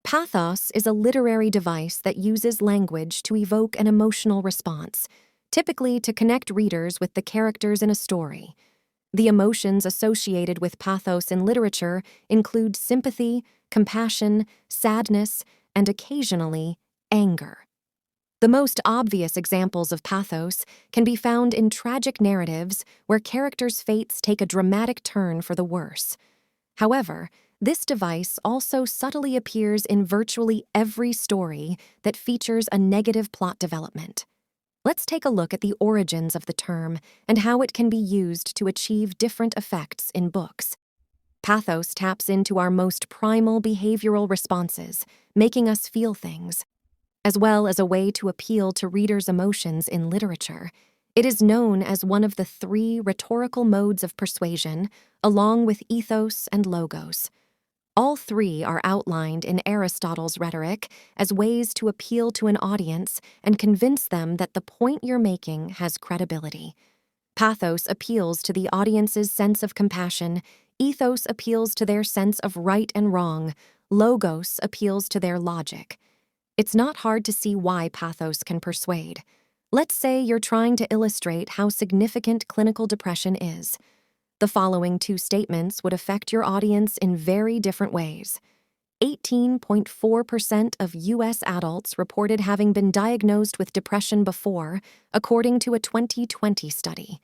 Pathos is a literary device that uses language to evoke an emotional response, typically to connect readers with the characters in a story. The emotions associated with pathos in literature include sympathy, compassion, sadness, and occasionally, anger. The most obvious examples of pathos can be found in tragic narratives where characters' fates take a dramatic turn for the worse. However, this device also subtly appears in virtually every story that features a negative plot development. Let's take a look at the origins of the term and how it can be used to achieve different effects in books. Pathos taps into our most primal behavioral responses, making us feel things. As well as a way to appeal to readers' emotions in literature, it is known as one of the three rhetorical modes of persuasion, along with ethos and logos. All three are outlined in Aristotle's rhetoric as ways to appeal to an audience and convince them that the point you're making has credibility. Pathos appeals to the audience's sense of compassion, ethos appeals to their sense of right and wrong, logos appeals to their logic. It's not hard to see why pathos can persuade. Let's say you're trying to illustrate how significant clinical depression is. The following two statements would affect your audience in very different ways. 18.4% of U.S. adults reported having been diagnosed with depression before, according to a 2020 study.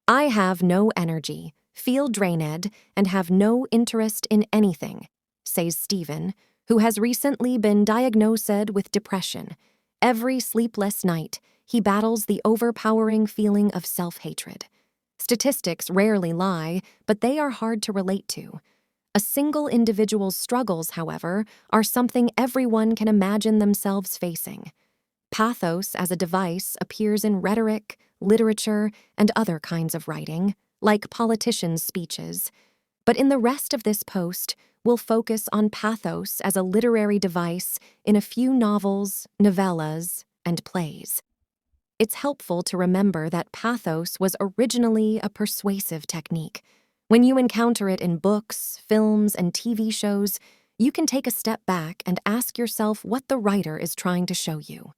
I have no energy, feel drained, and have no interest in anything, says Stephen, who has recently been diagnosed with depression. Every sleepless night, he battles the overpowering feeling of self-hatred. Statistics rarely lie, but they are hard to relate to. A single individual's struggles, however, are something everyone can imagine themselves facing. Pathos as a device appears in rhetoric, literature, and other kinds of writing, like politicians' speeches. But in the rest of this post, we'll focus on pathos as a literary device in a few novels, novellas, and plays. It's helpful to remember that pathos was originally a persuasive technique. When you encounter it in books, films, and TV shows, you can take a step back and ask yourself what the writer is trying to show you.